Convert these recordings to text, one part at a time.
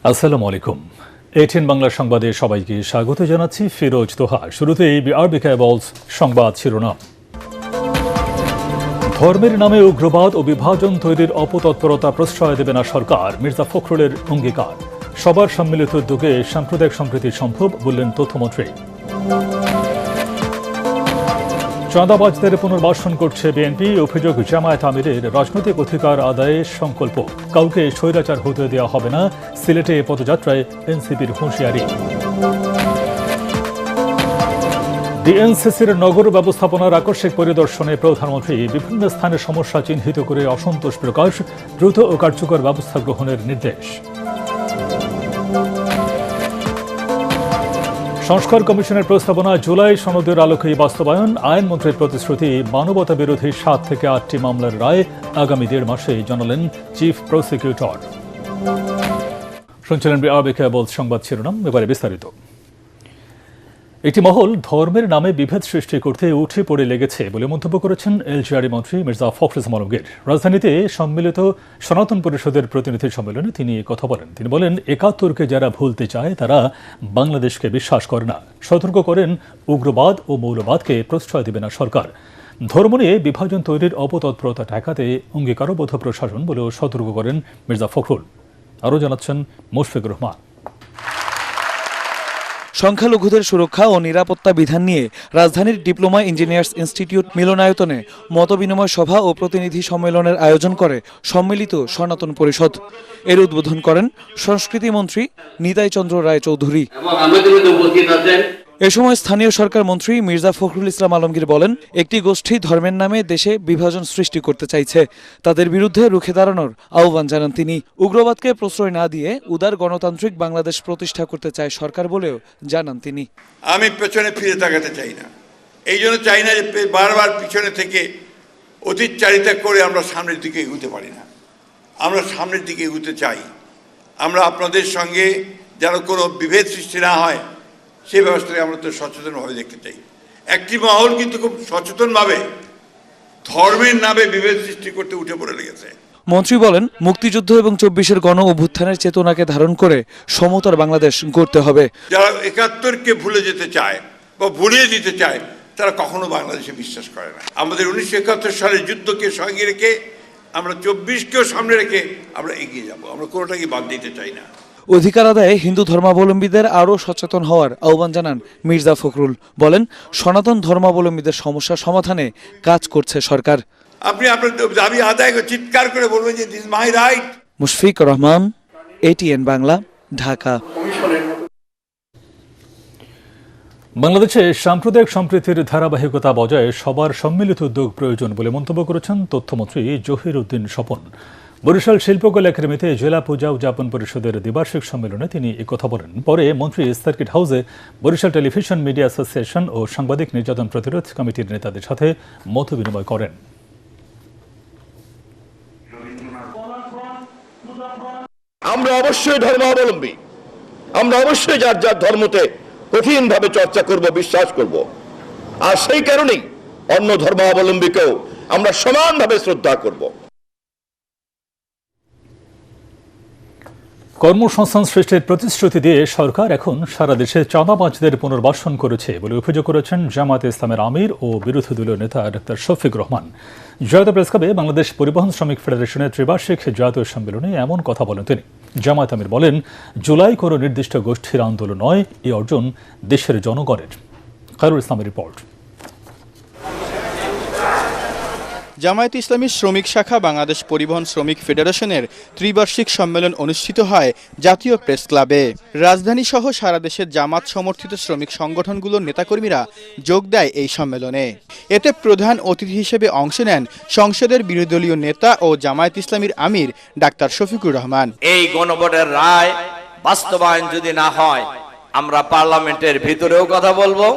আসসালামু আলাইকুম। এটিএন বাংলা সংবাদে সবাইকে স্বাগত জানাচ্ছি। ফিরোজ তোহা। শুরুতেই বিআরবি কেবলস সংবাদ শিরোনাম। ধর্মের নামে উগ্রবাদ ও বিভাজন তৈরির অপতৎপরতা প্রশ্রয় দেবে না সরকার, মির্জা ফখরুলের অঙ্গীকার। সবার সম্মিলিত উদ্যোগে সাম্প্রদায়িক সম্প্রীতি সম্ভব বললেন তথ্যমন্ত্রী। চাঁদাবাজদের পুনর্বাসন করছে বিএনপি, অভিযোগ জামায়াত আমিরের রাজনৈতিক অধিকার আদায়ে সংকল্প, কাউকে স্বৈরাচার হতে দেওয়া হবে না। সিলেটে পদযাত্রায় এনসিপির হুঁশিয়ারি। ডিএনসিসির নগর ব্যবস্থাপনার আকস্মিক পরিদর্শনে প্রধানমন্ত্রী বিভিন্ন স্থানে সমস্যা চিহ্নিত করে অসন্তোষ প্রকাশ, দ্রুত ও কার্যকর ব্যবস্থা গ্রহণের নির্দেশ। সংস্কার কমিশনের প্রস্তাবনা জুলাই সনদের আলোকেই বাস্তবায়ন, আইনমন্ত্রীর প্রতিশ্রুতি। মানবতা বিরোধী 7 থেকে 8টি মামলার রায় আগামী 1.5 মাসে জানালেন চিফ প্রসিকিউটর। শুনছিলেন বিআরবি কেবলস সংবাদ শিরোনাম, এবারে বিস্তারিত। একটি মহল ধর্মের নামে বিভেদ সৃষ্টি করতে উঠে পড়ে লেগেছে বলে মন্তব্য করেছেন এলজিআরই মন্ত্রী মির্জা ফখরুল ইসলাম আলমগীর। রাজধানীতে সম্মিলিত সনাতন পরিষদের প্রতিনিধি সম্মেলনে তিনি কথা বলেন। তিনি বলেন, 71কে যারা ভুলতে চায় তারা বাংলাদেশকে বিশ্বাস করে না। সতর্ক করেন, উগ্রবাদ ও মৌলবাদকে প্রশ্রয় দেবে না সরকার। ধর্ম নিয়ে বিভাজন তৈরির অপতৎপরতা ঠেকাতে অঙ্গীকারবদ্ধ প্রশাসন বলেও সতর্ক করেন মির্জা ফখরুল। আরও জানাচ্ছেন মুশফিকুর রহমান। সংখ্যালঘুদের সুরক্ষা ও নিরাপত্তা বিধান নিয়ে রাজধানীর ডিপ্লোমা ইঞ্জিনিয়ার্স ইনস্টিটিউট মিলনায়তনে মতবিনিময় সভা ও প্রতিনিধি সম্মেলনের আয়োজন করে সম্মিলিত সনাতন পরিষদ। এর উদ্বোধন করেন সংস্কৃতি মন্ত্রী নিতাই চন্দ্র রায় চৌধুরী। এ সময় স্থানীয় সরকার মন্ত্রী মির্জা ফখরুল ইসলাম আলমগীর বলেন, একটি গোষ্ঠী ধর্মের নামে দেশে বিভাজন সৃষ্টি করতে চাইছে, তাদের বিরুদ্ধে রুখে দাঁড়ানোর আহ্বান জানান তিনি। উগ্রবাদকে প্রশ্রয় না দিয়ে উদার গণতান্ত্রিক বাংলাদেশ প্রতিষ্ঠা করতে চায় সরকার বলেও জানান তিনি। আমি পেছনে ফিরে তাকাতে চাই না, এই জন্য চাই না যে বারবার পিছনে থেকে অতীতচারিতা করে আমরা সামনের দিকে এগোতে পারি না। আমরা সামনের দিকে এগোতে চাই। আমরা আপনাদের সঙ্গে যেন কোনো বিভেদ সৃষ্টি না হয় সেই ব্যবস্থাকে আমরা তো সচেতনভাবে দেখতে চাই। একটি মহল কিন্তু খুব সচেতনভাবে ধর্মের নামে বিভেদ সৃষ্টি করতে উঠে পড়ে লেগেছে। মন্ত্রী বলেন, মুক্তিযুদ্ধ এবং 24-এর গণ অভ্যুত্থানের চেতনাকে ধারণ করে সমতার বাংলাদেশ গড়তে হবে। যারা 71কে ভুলে যেতে চায় বা ভুলিয়ে দিতে চায় তারা কখনো বাংলাদেশে বিশ্বাস করে না। আমাদের 1971 সালের যুদ্ধকে সঙ্গে রেখে আমরা 24কেও সামনে রেখে আমরা এগিয়ে যাব। আমরা কোনোটাকে বাদ দিতে চাই না। অধিকার আদায়ে হিন্দু ধর্মাবলম্বীদের আরও সচেতন হওয়ার আহ্বান জানান মির্জা ফখরুল। বলেন, সনাতন ধর্মাবলম্বীদের সমস্যা সমাধানে কাজ করছে সরকার। আপনি আপনার দাবি আদায় করে চিৎকার করে বলবেন যে this my right. Mushfiqur Rahman, ATN Bangla, Dhaka. বাংলাদেশে সাম্প্রদায়িক সম্প্রীতির ধারাবাহিকতা বজায় সবার সম্মিলিত উদ্যোগ প্রয়োজন বলে মন্তব্য করেছেন তথ্যমন্ত্রী জহির উদ্দিন স্বপন। বরিশাল শিল্পকলা একাডেমিতে জেলা পূজা উদযাপন পরিষদের দ্বিবার্ষিক সম্মেলনে তিনি একথা বলেন। পরে মন্ত্রী সার্কিট হাউসে বরিশাল টেলিভিশন মিডিয়া অ্যাসোসিয়েশন ও সাংবাদিক নির্যাতন প্রতিরোধ কমিটির নেতাদের সাথে মত বিনিময় করেন। আমরা অবশ্যই ধর্মাবলম্বী, আমরা অবশ্যই যার যার ধর্মতে কঠিনভাবে চর্চা করব, বিশ্বাস করব। আর সেই কারণেই অন্য ধর্মাবলম্বীকেও আমরা সমানভাবে শ্রদ্ধা করব। কর্মসংস্থান সৃষ্টির প্রতিশ্রুতি দিয়ে সরকার এখন সারা দেশে চাঁদাবাজদের পুনর্বাসন করেছে বলে অভিযোগ করেছেন জামায়াতে ইসলামের আমির ও বিরোধী দলীয় নেতা ডক্টর শফিক রহমান। জাতীয় প্রেসক্লাবে বাংলাদেশ পরিবহন শ্রমিক ফেডারেশনের ত্রিবার্ষিক জাতীয় সম্মেলনে এমন কথা বলেন তিনি। জামায়াত আমির বলেন, জুলাই কোনো নির্দিষ্ট গোষ্ঠীর আন্দোলন নয়, এই অর্জন দেশের জনগণের। খায়রুল ইসলামের রিপোর্ট। জামায়াতে ইসলামী শ্রমিক শাখা বাংলাদেশ পরিবহন শ্রমিক ফেডারেশনের ত্রিবার্ষিক সম্মেলন অনুষ্ঠিত হয় জাতীয় প্রেস ক্লাবে। রাজধানী সহ সারা দেশের জামাত সমর্থিত শ্রমিক সংগঠনগুলোর নেতাকর্মীরা যোগ দেয় এই সম্মেলনে। এতে প্রধান অতিথি হিসেবে অংশ নেন সংসদের বিরোধী দলীয় নেতা ও জামায়াত ইসলামীর আমির ডাক্তার শফিকুর রহমান। এই গণভোটের রায় বাস্তবায়ন যদি না হয়, আমরা পার্লামেন্টের ভিতরেও কথা বলবো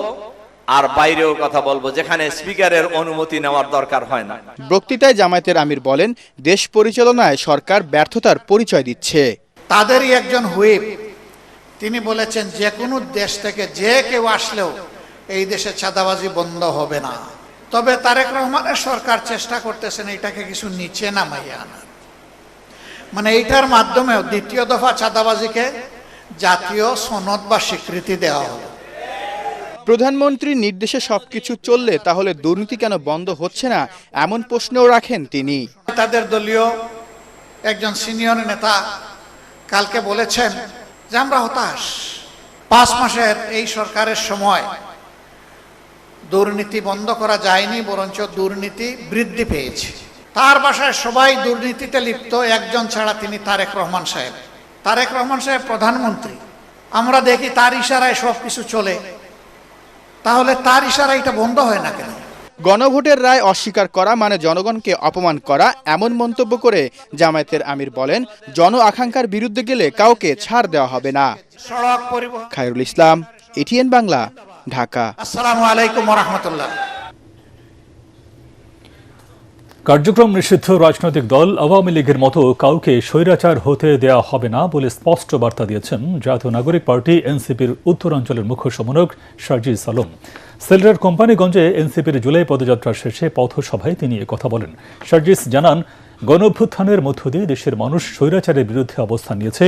আর বাইরেও কথা বলবো, যেখানে স্পিকারের অনুমতি নেওয়ার দরকার হয় না। বক্তৃতায় জামায়াতের আমির বলেন, দেশ পরিচালনায় সরকার ব্যর্থতার পরিচয় দিচ্ছে। তাদেরই একজন হুইপ তিনি বলেছেন, যে কোনো দেশ থেকে যে কেউ আসলেও এই দেশে চাঁদাবাজি বন্ধ হবে না। তবে তারেক রহমানের সরকার চেষ্টা করতেছেন এটাকে কিছু নিচে নামাইয়া আনার। মানে এইটার মাধ্যমেও দ্বিতীয় দফা চাঁদাবাজিকে জাতীয় সনদ বা স্বীকৃতি দেওয়া হলো। প্রধানমন্ত্রীর নির্দেশে সবকিছু চললে তাহলে দুর্নীতি কেন বন্ধ হচ্ছে না, এমন প্রশ্নও রাখেন তিনি। তাদের দলীয় একজন সিনিয়র নেতা কালকে বলেছেন যে আমরা হতাশ, 5 মাসের এই সরকারের সময় দুর্নীতি বন্ধ করা যায়নি, বরঞ্চ দুর্নীতি বৃদ্ধি পেয়েছে। তার বাসায় সবাই দুর্নীতিতে লিপ্ত, একজন ছাড়া তিনি তারেক রহমান সাহেব। তারেক রহমান সাহেব প্রধানমন্ত্রী, আমরা দেখি তার ইশারায় সব কিছু চলে, তাহলে তার ইশারায় এটা বন্ধ হয় না কেন? গণভোটের রায় অস্বীকার করা মানে জনগণকে অপমান করা, এমন মন্তব্য করে জামায়াতের আমির বলেন, জন আকাঙ্ক্ষার বিরুদ্ধে গেলে কাউকে ছাড় দেওয়া হবে না। সড়ক পরিবহন। খায়রুল ইসলাম, এটিএন বাংলা, ঢাকা। আসসালামু আলাইকুম ওয়া রাহমাতুল্লাহ। কার্যক্রম নিষিদ্ধ রাজনৈতিক দল আওয়ামী লীগের মতো কাউকে স্বৈরাচার হতে দেয়া হবে না বলে স্পষ্ট বার্তা দিয়েছেন জাতীয় নাগরিক পার্টি এনসিপির উত্তরাঞ্চলের মুখ্য সমন্বয়ক সার্জিস আলম। সিলেটের কোম্পানিগঞ্জে এনসিপির জুলাই পদযাত্রা শেষে পথসভায় তিনি একথা বলেন। সার্জিস জানান, গণঅভ্যুত্থানের মধ্য দিয়ে দেশের মানুষ স্বৈরাচারের বিরুদ্ধে অবস্থান নিয়েছে।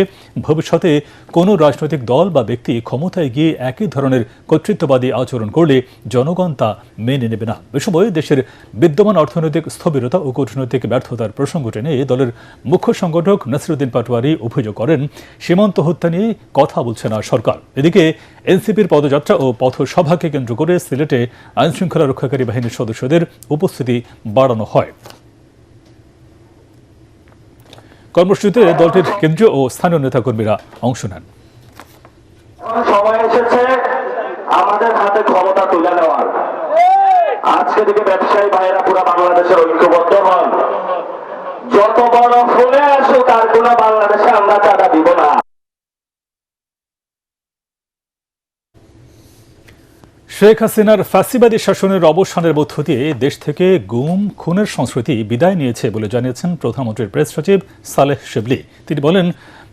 ভবিষ্যতে কোনো রাজনৈতিক দল বা ব্যক্তি ক্ষমতায় গিয়ে একই ধরনের কর্তৃত্ববাদী আচরণ করলে জনগণ তা মেনে নেবে না। এ সময় দেশের বিদ্যমান অর্থনৈতিক স্থবিরতা ও কূটনৈতিক ব্যর্থতার প্রসঙ্গ টেনে দলের মুখ্য সংগঠক নাসিরুদ্দিন পাটোয়ারি অভিযোগ করেন, সীমান্ত হত্যা নিয়ে কথা বলছে না সরকার। এদিকে এনসিপির পদযাত্রা ও পথসভাকে কেন্দ্র করে সিলেটে আইনশৃঙ্খলা রক্ষাকারী বাহিনীর সদস্যদের উপস্থিতি বাড়ানো হয়। কর্মসূচিতে দলটির কেন্দ্রীয় ও স্থানীয় নেতাকর্মীরা অংশ নেন। সময় এসেছে আমাদের হাতে ক্ষমতা তুলে নেওয়ার। আজকে থেকে ব্যবসায়ী ভাইয়েরা পুরো বাংলাদেশের ঐক্যবদ্ধ হন। যত বড় ফলে আসুক আর কোন বাংলাদেশে আমরা চাঁদা দিব না। শেখ হাসিনার ফ্যাসিবাদী শাসনের অবসানের মধ্য দিয়ে দেশ থেকে গুম খুনের সংস্কৃতি বিদায় নিয়েছে বলে জানিয়েছেন প্রধানমন্ত্রীর প্রেস সচিব সালেহ শিবলি। তিনি বলেন,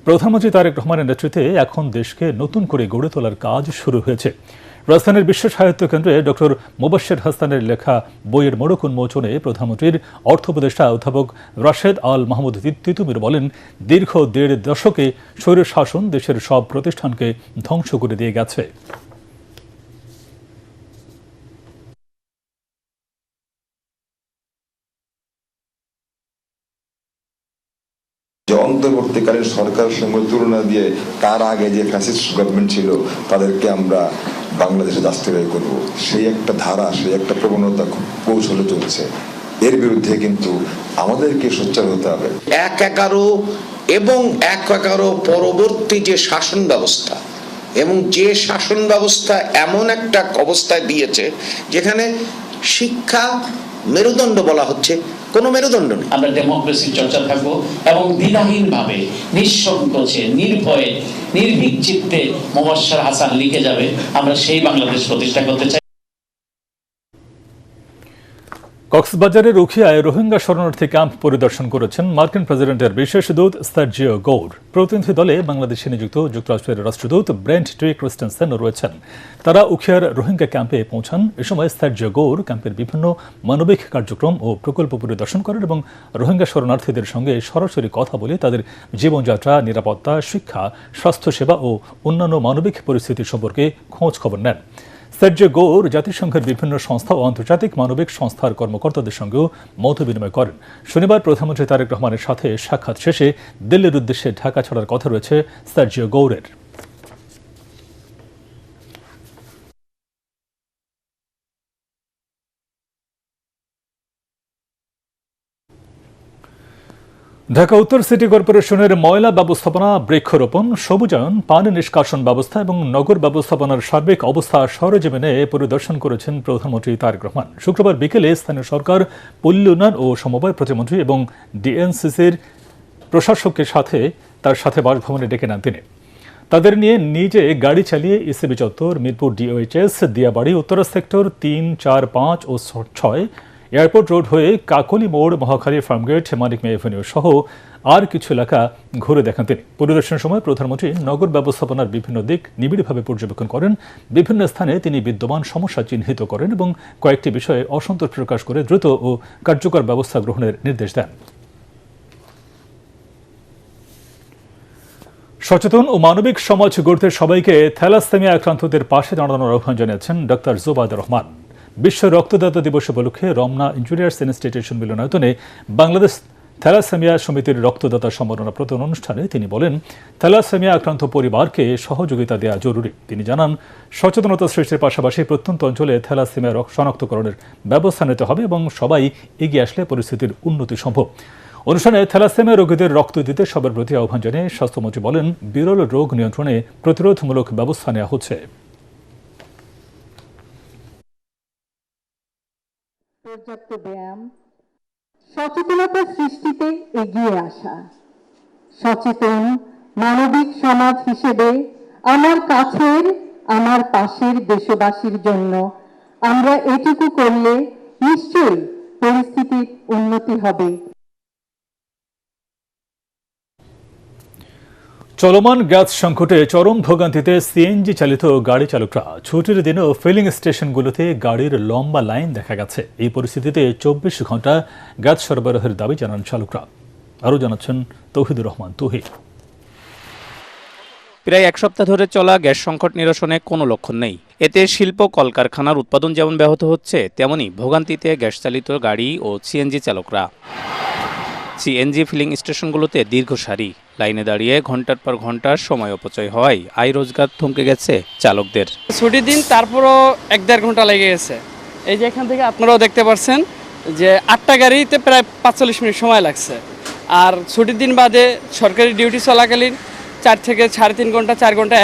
প্রধানমন্ত্রী তারেক রহমানের নেতৃত্বে এখন দেশকে নতুন করে গড়ে তোলার কাজ শুরু হয়েছে। রাজধানীর বিশ্ব সাহিত্য কেন্দ্রে ডক্টর মুবাশ্বের হাসানের লেখা বইয়ের মোড়ক উন্মোচনে প্রধানমন্ত্রীর অর্থ উপদেষ্টা অধ্যাপক রাশেদ আল মাহমুদ তিতুমির বলেন, দীর্ঘ 1.5 দশকে স্বৈর শাসন দেশের সব প্রতিষ্ঠানকে ধ্বংস করে দিয়ে গেছে। যে অন্তর্বর্তীকালীন সরকারের সঙ্গে তুলনা দিয়ে তার আগে যে ফ্যাসিস্ট গভর্নমেন্ট ছিল তাদেরকে আমরা বাংলাদেশে জাস্টিফাই করব, সেই একটা ধারা, সেই একটা প্রবণতা খুব কৌশলে চলছে। এর বিরুদ্ধে কিন্তু আমাদেরকে সোচ্চার হতে হবে। 1/11 এবং 1/11 পরবর্তী যে শাসন ব্যবস্থা, এবং যে শাসন ব্যবস্থা এমন একটা অবস্থায় দিয়েছে যেখানে শিক্ষা মেরুদণ্ড বলা হচ্ছে, কোনো মেরুদণ্ড নেই। আমরা ডেমোক্রেসির চর্চা থাকবো এবং দ্বিধাহীনভাবে নিঃসংকোচে নির্ভয়ে নির্ভীক চিত্তে মুবাশ্বের হাসান লিখে যাবে, আমরা সেই বাংলাদেশ প্রতিষ্ঠা করতে চাই। কক্সবাজারের উখিয়ায় রোহিঙ্গা শরণার্থী ক্যাম্প পরিদর্শন করেছেন মার্কিন প্রেসিডেন্টের বিশেষ দূত সার্জিও গৌর। প্রতিনিধি দলে বাংলাদেশে নিযুক্ত যুক্তরাষ্ট্রের রাষ্ট্রদূত ব্রেন্ট টি ক্রিস্টেনসেনও রয়েছেন। তারা উখিয়ার রোহিঙ্গা ক্যাম্পে পৌঁছান। এ সময় সার্জিও গৌর ক্যাম্পের বিভিন্ন মানবিক কার্যক্রম ও প্রকল্প পরিদর্শন করেন এবং রোহিঙ্গা শরণার্থীদের সঙ্গে সরাসরি কথা বলে তাদের জীবনযাত্রা, নিরাপত্তা, শিক্ষা, স্বাস্থ্যসেবা ও অন্যান্য মানবিক পরিস্থিতি সম্পর্কে খোঁজ খবর নেন। সার্জিও গৌর জাতিসংঘের বিভিন্ন সংস্থা ও আন্তর্জাতিক মানবিক সংস্থার কর্মকর্তাদের সঙ্গেও মত বিনিময় করেন। শনিবার প্রধানমন্ত্রী তারেক রহমানের সাথে সাক্ষাৎ শেষে দিল্লির উদ্দেশ্যে ঢাকা ছাড়ার কথা রয়েছে সার্জিও গৌরের। ঢাকা উত্তর সিটি কর্পোরেশনের ময়লা ব্যবস্থাপনা, বৃক্ষরোপণ, সবুজায়ন, পানি নিষ্কাশন ব্যবস্থা এবং নগর ব্যবস্থাপনার সার্বিক অবস্থা সরেজমিনে পরিদর্শন করেছেন প্রধানমন্ত্রী তারেক রহমান। শুক্রবার বিকেলে স্থানীয় সরকার, পল্লী উন্নয়ন ও সমবায় প্রতিমন্ত্রী এবং ডিএনসিসির প্রশাসকের সাথে তার সাথে বাসভবনে ডেকে নেন তিনি। তাদের নিয়ে নিজে গাড়ি চালিয়ে ইসিবি চত্বর, মিরপুর ডিওএইচএস, দিয়াবাড়ি, উত্তরা সেক্টর 3, 4, 5 ও 6, এয়ারপোর্ট রোড হয়ে কাকলি মোড়, মহাখালী, ফার্মগেট, মানিক মে এভিনিউ সহ আর কিছু এলাকা ঘুরে দেখান তিনি। পরিদর্শনের সময় প্রধানমন্ত্রী নগর ব্যবস্থাপনার বিভিন্ন দিক নিবিড়ভাবে পর্যবেক্ষণ করেন। বিভিন্ন স্থানে তিনি বিদ্যমান সমস্যা চিহ্নিত করেন এবং কয়েকটি বিষয়ে অসন্তোষ প্রকাশ করে দ্রুত ও কার্যকর ব্যবস্থা গ্রহণের নির্দেশ দেন। সচেতন ও মানবিক সমাজ গড়তে সবাইকে থ্যালাসেমিয়া আক্রান্তদের পাশে দাঁড়ানোর আহ্বান জানিয়েছেন ডক্টর জোবায়দুর রহমান। বিশ্ব রক্তদাতা দিবস উপলক্ষে রমনা ইঞ্জিনিয়ার্স ইনস্টিটিউশন মিলনায়তনে বাংলাদেশ থ্যালাসেমিয়া সমিতির রক্তদাতা সম্মাননা প্রদান অনুষ্ঠানে তিনি বলেন, থ্যালাসেমিয়া আক্রান্ত পরিবারকে সহযোগিতা দেওয়া জরুরি। তিনি জানান, সচেতনতা সৃষ্টির পাশাপাশি প্রত্যন্ত অঞ্চলে থ্যালাসেমিয়া শনাক্তকরণের ব্যবস্থা নিতে হবে এবং সবাই এগিয়ে আসলে পরিস্থিতির উন্নতি সম্ভব। অনুষ্ঠানে থ্যালাসেমিয়া রোগীদের রক্ত দিতে সবার প্রতি আহ্বান জানিয়ে স্বাস্থ্যমন্ত্রী বলেন, বিরল রোগ নিয়ন্ত্রণে প্রতিরোধমূলক ব্যবস্থা নেওয়া হচ্ছে। পর্যাপ্ত ব্যায়াম, সচেতনতা সৃষ্টিতে এগিয়ে আসা, সচেতন মানবিক সমাজ হিসেবে আমার কাছের, আমার পাশের দেশবাসীর জন্য আমরা এটুকু করলে নিশ্চয়ই পরিস্থিতির উন্নতি হবে। চলমান গ্যাস সংকটে চরম ভোগান্তিতে সিএনজি চালিত গাড়ি চালকরা ছুটির দিনেও ফিলিং স্টেশনগুলোতে গাড়ির লম্বা লাইন দেখা গেছে। এই পরিস্থিতিতে 24 ঘন্টা গ্যাস সরবরাহের দাবি জানান চালকরা। আরও জানাচ্ছেন তৌহিদুর রহমান তুহি। প্রায় এক সপ্তাহ ধরে চলা গ্যাস সংকট নিরসনে কোনো লক্ষণ নেই। এতে শিল্প কলকারখানার উৎপাদন যেমন ব্যাহত হচ্ছে, তেমনি ভোগান্তিতে গ্যাস চালিত গাড়ি ও সিএনজি চালকরা। সিএনজি ফিলিং স্টেশনগুলোতে দীর্ঘ সারি, লাইনে দাঁড়িয়ে ঘন্টার পর ঘন্টা সময় অপচয় হওয়ায় আয় রোজগার থমকে গেছে চালকদের। ছুটির দিন, তারপরও 1-1.5 ঘন্টা লেগে গেছে। এই যে এখান থেকে আপনারাও দেখতে পাচ্ছেন যে 8টা গাড়িতে প্রায় 45 মিনিট সময় লাগছে। আর ছুটির দিন বাদে সরকারি ডিউটি চলাকালীন 4 থেকে 3.5 ঘন্টা 4 ঘন্টা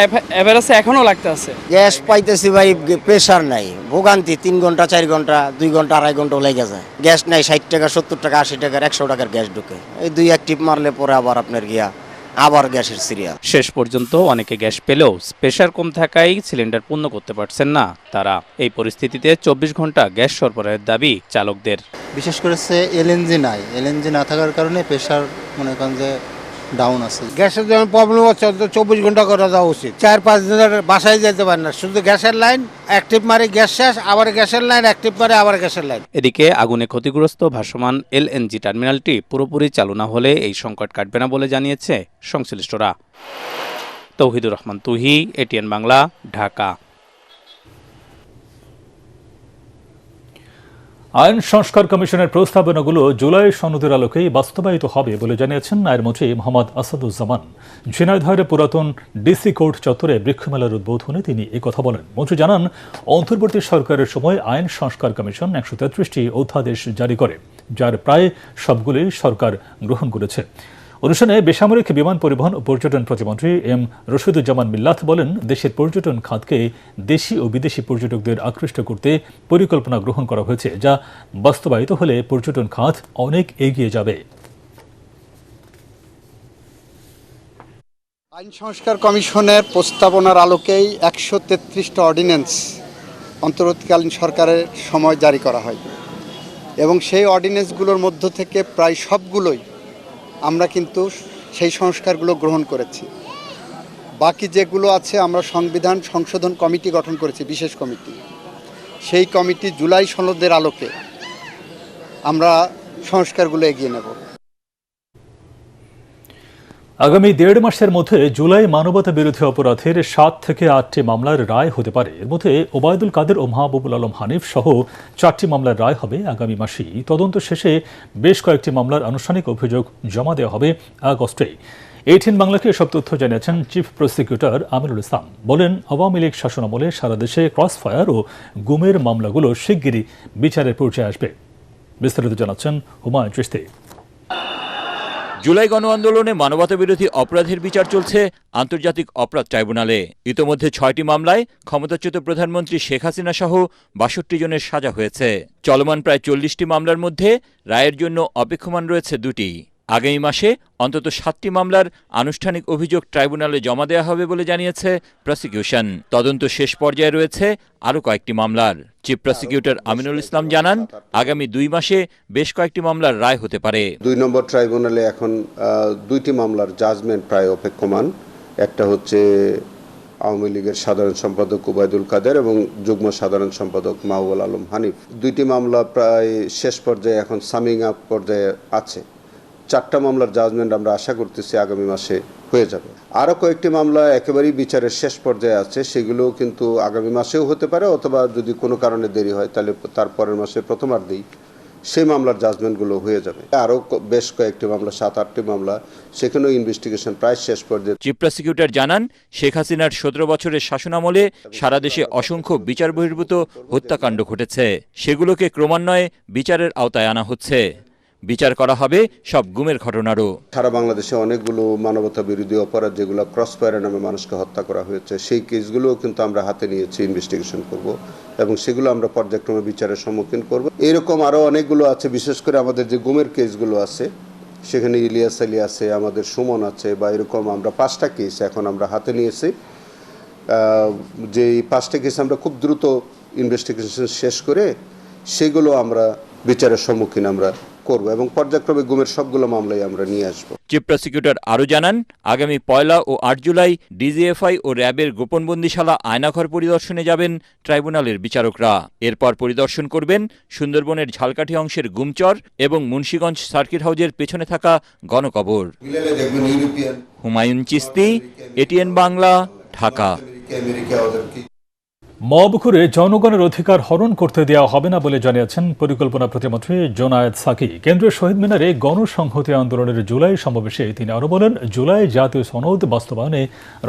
এভারেজে এখনও লাগতে আছে। গ্যাস পাইতেছি ভাই, প্রেশার নাই, ভোগান্তি 3 ঘন্টা 4 ঘন্টা 2 ঘন্টা 2.5 ঘন্টা লেগে যায়। গ্যাস নাই, 60 টাকা 70 টাকা 80 টাকার 100 টাকার গ্যাস ঢুকে। এই 2-1 টিপ মারলে পরে আবার আপনার গিয়া আবার গ্যাসের সিরিয়াল। শেষ পর্যন্ত অনেকে গ্যাস পেলেও প্রেশার কম থাকায় সিলিন্ডার পূর্ণ করতে পারছেন না তারা। এই পরিস্থিতিতে 24 ঘন্টা গ্যাস সরবরাহের দাবি চালকদের। বিশেষ করে এলএনজি নাই, এলএনজি না থাকার কারণে প্রেশার মনে করেন যে ডাউন আছে। গ্যাসের যখন প্রবলেম হচ্ছে 24 ঘন্টা করে দেওয়া উচিত। 4-5 দিনের বাসায় যেতে পারে না, শুধু গ্যাসের লাইন অ্যাক্টিভ মারে গ্যাস শেষ, আবার গ্যাসের লাইন অ্যাক্টিভ মারে আবার গ্যাসের লাইন। এদিকে আগুনে ক্ষতিগ্রস্ত ভাসমান এলএনজি টার্মিনালটি পুরোপুরি চালু না হলে এই সংকট কাটবে না বলে জানিয়েছে সংশ্লিষ্টরা। তৌহিদুর রহমান তুহি, এটিএন বাংলা, ঢাকা। আইন সংস্কার কমিশনের প্রস্তাবনাগুলো জুলাই সনদের আলোকেই বাস্তবায়িত হবে বলে জানিয়েছেন আইনমন্ত্রী মোহাম্মদ আসাদুজ্জামান। ঝিনাইদহের পুরাতন ডিসি কোর্ট চত্বরে বৃক্ষমেলার উদ্বোধনে তিনি একথা বলেন। মন্ত্রী জানান, অন্তর্বর্তী সরকারের সময় আইন সংস্কার কমিশন 133টি অধ্যাদেশ জারি করে, যার প্রায় সবগুলোই সরকার গ্রহণ করেছে। অনুষ্ঠানে বেসামরিক বিমান পরিবহন ও পর্যটন প্রতিমন্ত্রী এম রশিদুজ্জামান মিল্লাত বলেন, দেশের পর্যটন খাতকে দেশি ও বিদেশি পর্যটকদের আকৃষ্ট করতে পরিকল্পনা গ্রহণ করা হয়েছে, যা বাস্তবায়িত হলে পর্যটন খাত অনেক এগিয়ে যাবে। আইন সংস্কার কমিশনের প্রস্তাবনার আলোকেই 133টা অর্ডিন্যান্স অন্তর্বর্তীকালীন সরকারের সময় জারি করা হয় এবং সেই অর্ডিন্যান্সগুলোর মধ্য থেকে প্রায় সবগুলোই আমরা কিন্তু সেই সংস্কারগুলো গ্রহণ করেছি। বাকি যেগুলো আছে আমরা সংবিধান সংশোধন কমিটি গঠন করেছি, বিশেষ কমিটি। সেই কমিটি জুলাই সনদের আলোকে আমরা সংস্কারগুলো এগিয়ে নেব। আগামী 1.5 মাসের মধ্যে জুলাই মানবতা বিরোধী অপরাধের 7 থেকে 8টি মামলার রায় হতে পারে। এর মধ্যে ওবায়দুল কাদের ও মাহবুবুল আলম হানিফ সহ 4টি মামলার রায় হবে আগামী মাসেই। তদন্ত শেষে বেশ কয়েকটি মামলার আনুষ্ঠানিক অভিযোগ জমা দেওয়া হবে আগস্টে। এটিএন বাংলাকে সব তথ্য জানিয়েছেন চিফ প্রসিকিউটর আমিনুল ইসলাম। বলেন, আওয়ামী লীগ শাসনামলে সারা দেশে ক্রসফায়ার ও গুমের মামলাগুলো শিগগিরই বিচারের পর্যায়ে আসবে। বিস্তারিত জানাচ্ছেন হুমায়ুন চিশতি। জুলাই গণ আন্দোলনে মানবতাবিরোধী অপরাধের বিচার চলছে আন্তর্জাতিক অপরাধ ট্রাইব্যুনালে। ইতোমধ্যে 6টি মামলায় ক্ষমতাচ্যুত প্রধানমন্ত্রী শেখ হাসিনা সহ 62 জনের সাজা হয়েছে। চলমান প্রায় 40টি মামলার মধ্যে রায়ের জন্য অপেক্ষমান রয়েছে 2টি। আগামী মাসে অন্তত 7টি মামলার আনুষ্ঠানিক অভিযোগ ট্রাইব্যুনালে জমা দেওয়া হবে বলে জানিয়েছে প্রসিকিউশন। তদন্ত শেষ পর্যায়ে রয়েছে আরও কয়েকটি মামলার। চিফ প্রসিকিউটর আমিনুল ইসলাম জানান, আগামী 2 মাসে বেশ কয়েকটি মামলার রায় হতে পারে। 2 নম্বর ট্রাইব্যুনালে এখন 2টি মামলার জাজমেন্ট প্রায় অপেক্ষমান। একটা হচ্ছে আওয়ামী লীগের সাধারণ সম্পাদক ওবায়দুল কাদের এবং যুগ্ম সাধারণ সম্পাদক মাহবুবুল আলম হানিফ। 2টি মামলা প্রায় শেষ পর্যায়ে, এখন সামিং আপ পর্যায়ে আছে। 4টা মামলার জাজমেন্ট আমরা আশা করতেছি আগামী মাসে হয়ে যাবে। আরও কয়েকটি মামলা একেবারেই বিচারের শেষ পর্যায়ে আছে, সেগুলোও কিন্তু আগামী মাসেও হতে পারে, অথবা যদি কোনো কারণে দেরি হয় তাহলে তার পরের মাসে প্রথমার্ধেই সেই মামলার জাজমেন্টগুলো হয়ে যাবে। আরও বেশ কয়েকটি মামলা, 7-8টি মামলা, সেখানেও ইনভেস্টিগেশন প্রায় শেষ পর্যায়ে। চিফ প্রসিকিউটর জানান, শেখ হাসিনার 17 বছরের শাসনামলে সারা দেশে অসংখ্য বিচার বহির্ভূত হত্যাকাণ্ড ঘটেছে। সেগুলোকে ক্রমান্বয়ে বিচারের আওতায় আনা হচ্ছে। বিচার করা হবে সব গুমের ঘটনারও। সারা বাংলাদেশে অনেকগুলো মানবতা বিরোধী অপরাধ, যেগুলো ক্রস ফায়ারের নামে মানুষকে হত্যা করা হয়েছে, সেই কেসগুলোও কিন্তু আমরা হাতে নিয়েছি, ইনভেস্টিগেশন করব এবং সেগুলো আমরা পর্যায়ক্রমে বিচারের সম্মুখীন করব। এরকম আরও অনেকগুলো আছে, বিশেষ করে আমাদের যে গুমের কেসগুলো আছে, সেখানে ইলিয়াস আলী আছে, আমাদের সুমন আছে, বা এরকম আমরা 5টা কেস এখন আমরা হাতে নিয়েছি। যে 5টা কেস আমরা খুব দ্রুত ইনভেস্টিগেশন শেষ করে সেগুলো আমরা বিচারের সম্মুখীন আমরা করব এবং পর্যায়ক্রমে গুমের সবগুলো মামলায় আমরা নিয়ে আসব। চিফ প্রসিকিউটর আরও জানান, আগামী 1 ও 8 জুলাই ডিজিএফআই ও র্যাবের গোপন বন্দিশালা আয়নাঘর পরিদর্শনে যাবেন ট্রাইব্যুনালের বিচারকরা। এরপর পরিদর্শন করবেন সুন্দরবনের ঝালকাঠি অংশের গুমচর এবং মুন্সিগঞ্জ সার্কিট হাউজের পেছনে থাকা গণকবর। হুমায়ুন চিস্তি, এটিএন বাংলা, ঢাকা। মব করে জনগণের অধিকার হরণ করতে দেওয়া হবে না বলে জানিয়েছেন পরিকল্পনা প্রতিমন্ত্রী জোনায়েদ সাকি। কেন্দ্রীয় শহীদ মিনারে গণসংহতি আন্দোলনের জুলাই সমাবেশে তিনি আরও বলেন, জুলাই জাতীয় সনদ বাস্তবায়নে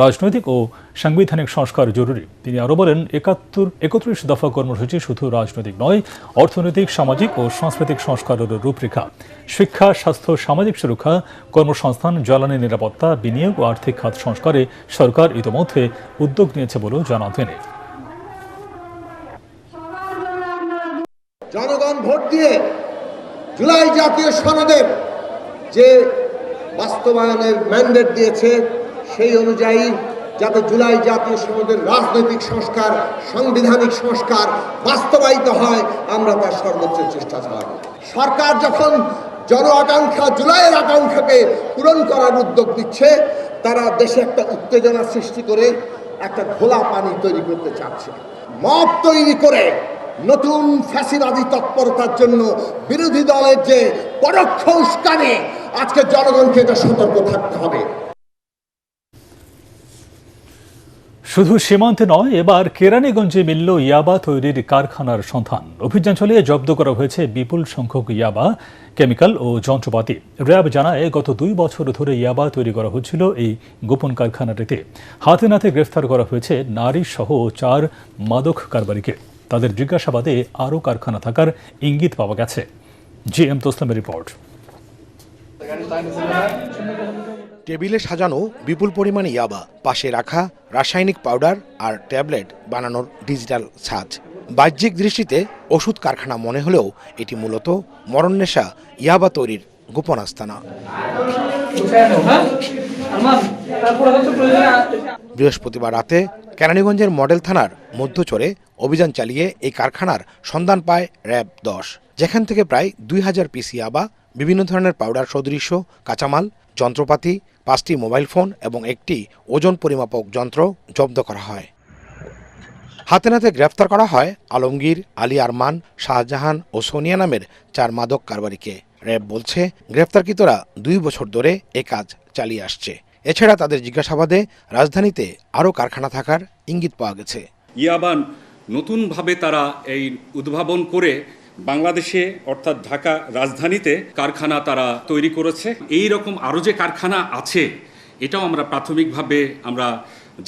রাজনৈতিক ও সাংবিধানিক সংস্কার জরুরি। তিনি আরও বলেন, 31 দফা কর্মসূচি শুধু রাজনৈতিক নয়, অর্থনৈতিক, সামাজিক ও সাংস্কৃতিক সংস্কারের রূপরেখা। শিক্ষা, স্বাস্থ্য, সামাজিক সুরক্ষা, কর্মসংস্থান, জ্বালানি নিরাপত্তা, বিনিয়োগ ও আর্থিক খাত সংস্কারে সরকার ইতোমধ্যে উদ্যোগ নিয়েছে বলেও জানান তিনি। জনগণ ভোট দিয়ে জুলাই জাতীয় সনদের যে বাস্তবায়নের ম্যান্ডেট দিয়েছে, সেই অনুযায়ী যাতে জুলাই জাতীয় সনদের রাজনৈতিক সংস্কার, সাংবিধানিক সংস্কার বাস্তবায়িত হয়, আমরা তার সর্বোচ্চ চেষ্টা চালাবো। সরকার যখন জন আকাঙ্ক্ষা, জুলাইয়ের আকাঙ্ক্ষাকে পূরণ করার উদ্যোগ নিচ্ছে, তারা দেশে একটা উত্তেজনা সৃষ্টি করে একটা ঘোলা পানি তৈরি করতে চাচ্ছে। মব তৈরি করে নতুন ফ্যাসিবাদী তৎপরতার জন্য বিরোধী দলের যে পরোক্ষ উস্কানি, আজকে জনগণকে এটা সতর্ক থাকতে হবে। শুধু সীমান্তে নয়, এবার কেরানীগঞ্জে মিলল ইয়াবা তৈরির কারখানার সন্ধান। অভিযান চালিয়ে জব্দ করা হয়েছে বিপুল সংখ্যক ইয়াবা, কেমিক্যাল ও যন্ত্রপাতি। র্যাব জানায়, গত 2 বছর ধরে ইয়াবা তৈরি করা হচ্ছিল এই গোপন কারখানাটিতে। হাতে নাতে গ্রেফতার করা হয়েছে নারী সহ 4 মাদক কারবারিকে। তাদের জিজ্ঞাসাবাদে আরও কারখানা থাকার ইঙ্গিত পাওয়া গেছে। জিএম তোসলামের রিপোর্ট। টেবিলে সাজানো বিপুল পরিমাণে ইয়াবা, পাশে রাখা রাসায়নিক পাউডার আর ট্যাবলেট বানানোর ডিজিটাল ছাঁচ। বাহ্যিক দৃষ্টিতে ওষুধ কারখানা মনে হলেও এটি মূলত মরণনেশা ইয়াবা তৈরির গোপন আস্তানা। বৃহস্পতিবার রাতে কেরানীগঞ্জের মডেল থানার মধ্যচরে অভিযান চালিয়ে এই কারখানার সন্ধান পায় র্যাব 10, যেখান থেকে প্রায় 2000 পিস ইয়াবা, বিভিন্ন ধরনের পাউডার সদৃশ্য কাঁচামাল, যন্ত্রপাতি, 5টি মোবাইল ফোন এবং একটি ওজন পরিমাপক যন্ত্র জব্দ করা হয়। হাতে নাতে গ্রেফতার করা হয় আলমগীর, আলী আরমান, শাহজাহান ও সোনিয়া নামের 4 মাদক কারবারিকে। র্যাব বলছে, গ্রেফতারকৃতরা 2 বছর ধরে এ কাজ চালিয়ে আসছে। এছাড়া তাদের জিজ্ঞাসাবাদে রাজধানীতে আরও কারখানা থাকার ইঙ্গিত পাওয়া গেছে। ইয়াবান নতুনভাবে তারা এই উদ্ভাবন করে বাংলাদেশে অর্থাৎ ঢাকা রাজধানীতে কারখানা তারা তৈরি করেছে। এই রকম আরও যে কারখানা আছে, এটাও আমরা প্রাথমিকভাবে আমরা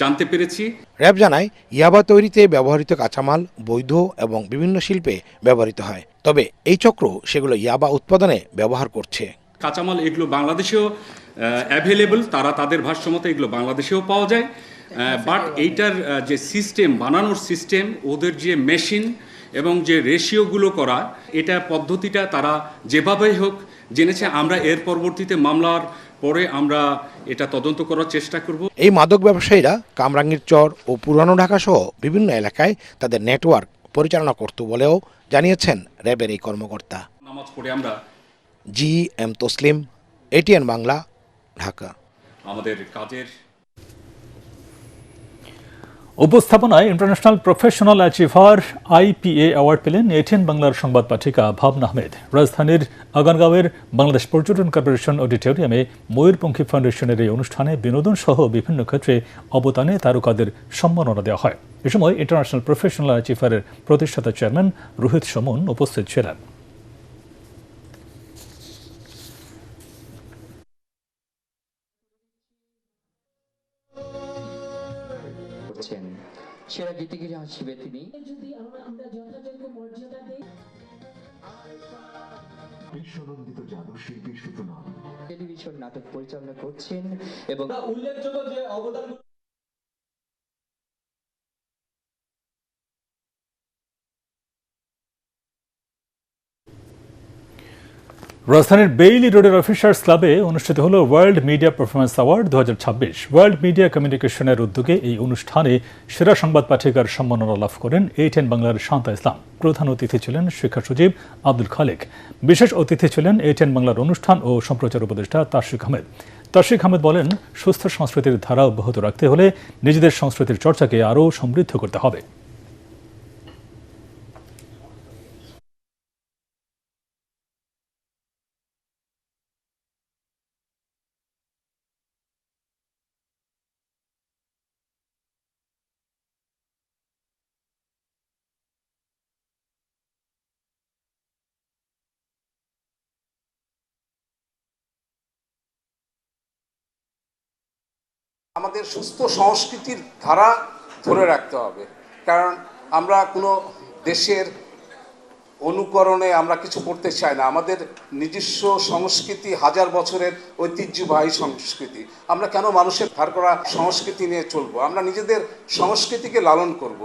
জানতে পেরেছি। র্যাব জানায়, ইয়াবা তৈরিতে ব্যবহৃত কাঁচামাল বৈধ এবং বিভিন্ন শিল্পে ব্যবহৃত হয়, তবে এই চক্র সেগুলো ইয়াবা উৎপাদনে ব্যবহার করছে। কাঁচামাল এগুলো বাংলাদেশেও অ্যাভেলেবল, তারা তাদের ভাষ্যমতে এগুলো বাংলাদেশেও পাওয়া যায়। বাট এইটার যে সিস্টেম, বানানোর সিস্টেম, ওদের যে মেশিন এবং যে রেশিওগুলো করা, এটা পদ্ধতিটা তারা যেভাবেই হোক জেনেছে। আমরা এর পরবর্তীতে মামলার পরে আমরা এটা তদন্ত করার চেষ্টা করব। এই মাদক ব্যবসায়ীরা কামরাঙ্গীর চর ও পুরানো ঢাকা সহ বিভিন্ন এলাকায় তাদের নেটওয়ার্ক পরিচালনা করত বলেও জানিয়েছেন র্যাবের এই কর্মকর্তা। নামাজ পড়ে আমরা জিএম তসলিম, এটিএন বাংলা, ঢাকা। আমাদের কাজের উপস্থাপনায় international professional achiever IPA award পেলেন এটিএন বাংলার সংবাদ পাঠিকা ভাবনা আহমেদ। রাজধানীর আগারগাঁওয়ের বাংলাদেশ পর্যটন কর্পোরেশন অডিটোরিয়ামে ময়ূরপঙ্খী ফাউন্ডেশনের এই অনুষ্ঠানে বিনোদন সহ বিভিন্ন ক্ষেত্রে অবদানে তারকাদের সম্মাননা দেওয়া হয়। এ সময় ইন্টারন্যাশনাল প্রফেশনাল অ্যাচিভারের প্রতিষ্ঠাতা চেয়ারম্যান রোহিত সুমন উপস্থিত ছিলেন। সেরা গীতিকার হিসেবে তিনি বিশ্বনন্দিত জাদু শিল্পী সূচনা টেলিভিশন নাটক পরিচালনা করছেন এবং উল্লেখযোগ্য যে অবদান রাজধানীর বেইলি রোডের অফিসার্স ক্লাবে অনুষ্ঠিত হল world media performance award 2026। World media কমিউনিকেশনের উদ্যোগে এই অনুষ্ঠানে সেরা সংবাদ পাঠিকার সম্মাননা লাভ করেন এটিএন বাংলার শান্তা ইসলাম। প্রধান অতিথি ছিলেন শিক্ষা সচিব আব্দুল খালেক। বিশেষ অতিথি ছিলেন এটিএন বাংলার অনুষ্ঠান ও সম্প্রচার উপদেষ্টা তাশরিক আহমেদ। তাশরিক আহমেদ বলেন, সুস্থ সংস্কৃতির ধারা অব্যাহত রাখতে হলে নিজেদের সংস্কৃতির চর্চাকে আরও সমৃদ্ধ করতে হবে। আমাদের সুস্থ সংস্কৃতির ধারা ধরে রাখতে হবে, কারণ আমরা কোনো দেশের অনুকরণে আমরা কিছু করতে চাই না। আমাদের নিজস্ব সংস্কৃতি হাজার বছরের ঐতিহ্যবাহী সংস্কৃতি। আমরা কেন মানুষের ধার করা সংস্কৃতি নিয়ে চলবো? আমরা নিজেদের সংস্কৃতিকে লালন করব।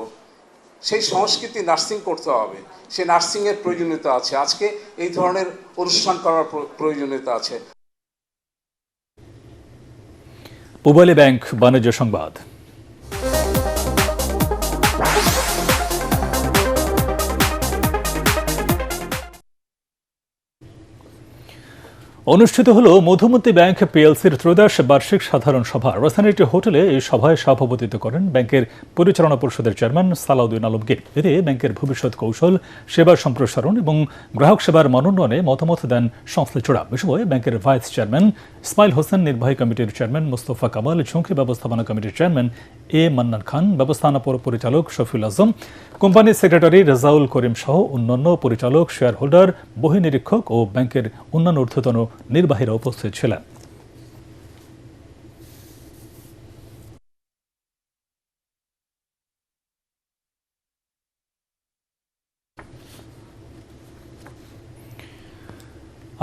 সেই সংস্কৃতি নার্সিং করতে হবে, সেই নার্সিংয়ের প্রয়োজনীয়তা আছে। আজকে এই ধরনের অনুষ্ঠান করার প্রয়োজনীয়তা আছে। পূবালী ব্যাংক বাণিজ্য সংবাদ। অনুষ্ঠিত হল মধুমতি ব্যাংক পিএলসির ত্রয়োদশ বার্ষিক সাধারণ সভা। রাজধানীর একটি হোটেলে এই সভায় সভাপতিত্ব করেন ব্যাংকের পরিচালনা পরিষদের চেয়ারম্যান সালাউদ্দিন আলমগীর। এতে ব্যাংকের ভবিষ্যৎ কৌশল, সেবার সম্প্রসারণ এবং গ্রাহক সেবার মানোন্নয়নে মতামত দেন সংশ্লিষ্টরা। এ সময় ব্যাংকের ভাইস চেয়ারম্যান ইসমাইল হোসেন, নির্বাহী কমিটির চেয়ারম্যান মোস্তফা কামাল, ঝুঁকি ব্যবস্থাপনা কমিটির চেয়ারম্যান এ মান্নান খান, ব্যবস্থাপনা পরিচালক শফিউল আজম, কোম্পানির সেক্রেটারি রেজাউল করিম সহ অন্যান্য পরিচালক, শেয়ার হোল্ডার, বহিনিরীক্ষক ও ব্যাংকের অন্যান্য ঊর্ধ্বতন নির্বাহীরা উপস্থিত ছিলেন।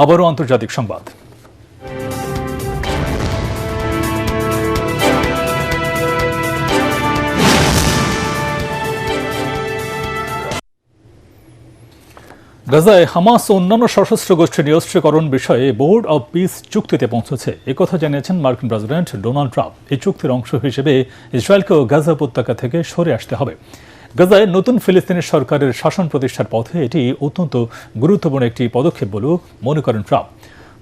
আবারও আন্তর্জাতিক সংবাদ। গাজায় হামাস ও অন্যান্য সশস্ত্র গোষ্ঠী নিরস্ত্রীকরণ বিষয়ে বোর্ড অব পিস চুক্তিতে পৌঁছেছে, একথা জানিয়েছেন মার্কিন প্রেসিডেন্ট ডোনাল্ড ট্রাম্প। এই চুক্তির অংশ হিসেবে ইসরায়েলকেও গাজা উপত্যকা থেকে সরে আসতে হবে। গাজায় নতুন ফিলিস্তিনি সরকারের শাসন প্রতিষ্ঠার পথে এটি অত্যন্ত গুরুত্বপূর্ণ একটি পদক্ষেপ বলেও মনে করেন ট্রাম্প।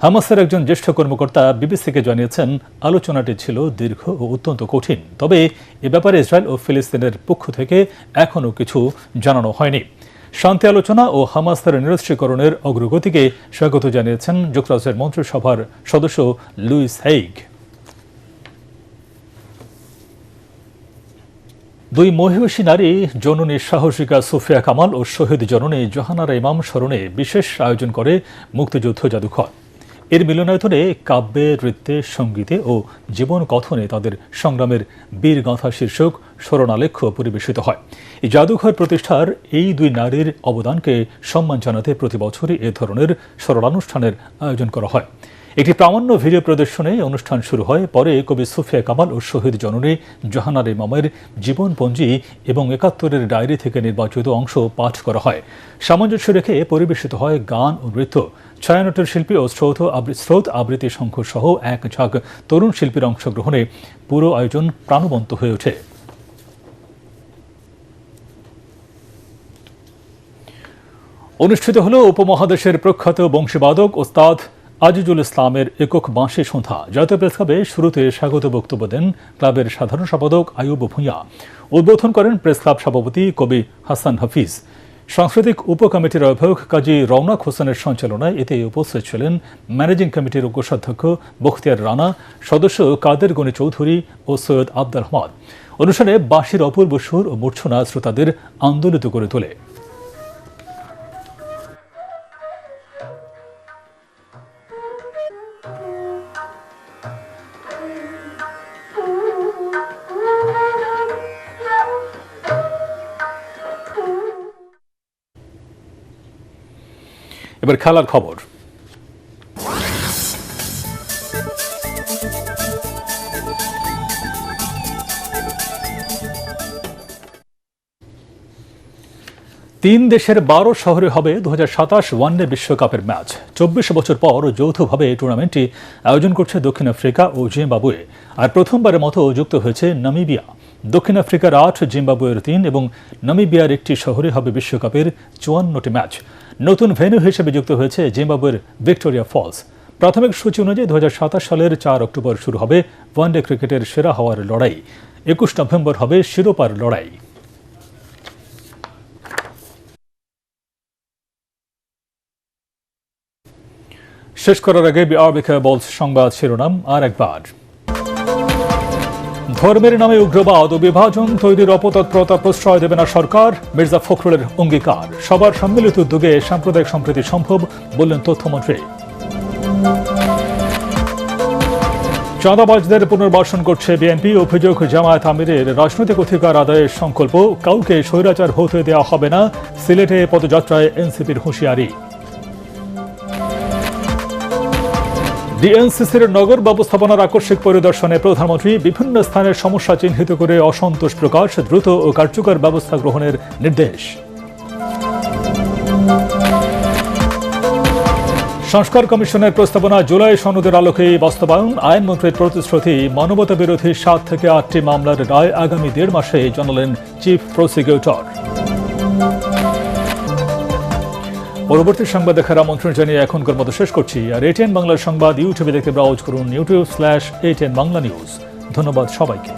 হামাসের একজন জ্যেষ্ঠ কর্মকর্তা বিবিসিকে জানিয়েছেন, আলোচনাটি ছিল দীর্ঘ ও অত্যন্ত কঠিন, তবে এ ব্যাপারে ইসরায়েল ও ফিলিস্তিনের পক্ষ থেকে এখনও কিছু জানানো হয়নি। শান্তি আলোচনা ও হামাসের নিরস্ত্রীকরণের অগ্রগতিকে স্বাগত জানিয়েছেন যুক্তরাষ্ট্রের মন্ত্রিসভার সদস্য লুইস হেইগ। দুই মহিষী নারী জননী সাহসিকা সুফিয়া কামাল ও শহীদ জননী জাহানারা ইমাম স্মরণে বিশেষ আয়োজন করে মুক্তিযুদ্ধ জাদুঘর। এর মিলনায়তনে কাব্যে, নৃত্যে, সঙ্গীতে ও জীবন কথনে তাদের সংগ্রামের বীরগাথা শীর্ষক স্মরণালেখ্য পরিবেশিত হয়। এই জাদুঘর প্রতিষ্ঠার এই দুই নারীর অবদানকে সম্মান জানাতে প্রতি বছরই এ ধরনের স্মরণানুষ্ঠানের আয়োজন করা হয়। একটি প্রামাণ্য ভিডিও প্রদর্শনে অনুষ্ঠান শুরু হয়। পরে কবি সুফিয়া কামাল ও শহীদ জননী জাহানারা ইমামের জীবনপঞ্জি এবং ৭১-এর ডায়েরি থেকে নির্বাচিত অংশ পাঠ করা হয়। সামঞ্জস্য রেখে পরিবেশিত হয় গান ও নৃত্য। ছায়ানটের শিল্পী ও স্রোত আবৃত্তি শঙ্খ সহ এক ঝাঁক তরুণ শিল্পীর অংশগ্রহণে পুরো আয়োজন প্রাণবন্ত হয়ে ওঠে। অনুষ্ঠিত হল উপমহাদেশের প্রখ্যাত বংশীবাদক ওস্তাদ আজিজুল ইসলামের একক বাঁশি সন্ধ্যা জাতীয় প্রেস ক্লাবে শুরুতে স্বাগত বক্তব্য দেন ক্লাবের সাধারণ সম্পাদক আইয়ুব ভূঁইয়া। উদ্বোধন করেন প্রেস ক্লাব সভাপতি কবি হাসান হাফিজ। সাংস্কৃতিক উপকমিটির আহ্বায়ক কাজী রওনাক হোসেনের সঞ্চালনায় এতে উপস্থিত ছিলেন ম্যানেজিং কমিটির কোষাধ্যক্ষ বখতিয়ার রানা, সদস্য কাদের গনি চৌধুরী ও সৈয়দ আব্দুল রহমান। অনুষ্ঠানে বাঁশির অপূর্ব সুর ও মূর্ছনা শ্রোতাদের আন্দোলিত করে তোলে। এবার খেলার খবর। তিন দেশের 12 শহরে হবে 2027 ওয়ানডে বিশ্বকাপের ম্যাচ। 24 বছর পর যৌথভাবে এই টুর্নামেন্টটি আয়োজন করছে দক্ষিণ আফ্রিকা ও জিম্বাবুয়ে। আর প্রথমবারের মতো যুক্ত হয়েছে নামিবিয়া। দক্ষিণ আফ্রিকার 8, জিম্বাবুয়ের 3 এবং নামিবিয়ার একটি শহরে হবে বিশ্বকাপের 54টি ম্যাচ। নতুন ভেন্যু হিসেবে যুক্ত হয়েছে জিম্বাবুয়ের ভিক্টোরিয়া ফলস। প্রাথমিক সূচি অনুযায়ী 2027 সালের 4 অক্টোবর শুরু হবে ওয়ানডে ক্রিকেটের সেরা হওয়ার লড়াই। 21 নভেম্বর হবে শিরোপার লড়াই। শেষ করার আগে বিআরবিকে বলস সংবাদ শিরোনাম আর একবার। ধর্মের নামে উগ্রবাদ ও বিভাজন তৈরির অপতৎপরতা প্রশ্রয় দেবে না সরকার, মির্জা ফখরুলের অঙ্গীকার। সবার সম্মিলিত উদ্যোগে সাম্প্রদায়িক সম্প্রীতি সম্ভব, বললেন তথ্যমন্ত্রী। চাঁদাবাজদের পুনর্বাসন করছে বিএনপি, অভিযোগ জামায়াত আমিরের রাজনৈতিক অধিকার আদায়ের সংকল্প, কাউকে স্বৈরাচার হতে দেওয়া হবে না, সিলেটে পদযাত্রায় এনসিপির হুঁশিয়ারি। ডিএনসিসির নগর ব্যবস্থাপনার আকস্মিক পরিদর্শনে প্রধানমন্ত্রী, বিভিন্ন স্থানের সমস্যা চিহ্নিত করে অসন্তোষ প্রকাশ, দ্রুত ও কার্যকর ব্যবস্থা গ্রহণের নির্দেশ। সংস্কার কমিশনের প্রস্তাবনা জুলাই সনদের আলোকে বাস্তবায়ন, আইনমন্ত্রীর প্রতিশ্রুতি। মানবতা বিরোধী 7 থেকে 8টি মামলার রায় আগামী 1.5 মাসে জানালেন চিফ প্রসিকিউটর। পরবর্তী সংবাদ দেখার আমন্ত্রণ জানিয়ে এখনকার মতো শেষ করছি। আর ATN বাংলার সংবাদ ইউটিউবে দেখতে ব্রাউজ করুন youtube/ATN বাংলা নিউজ। ধন্যবাদ সবাইকে।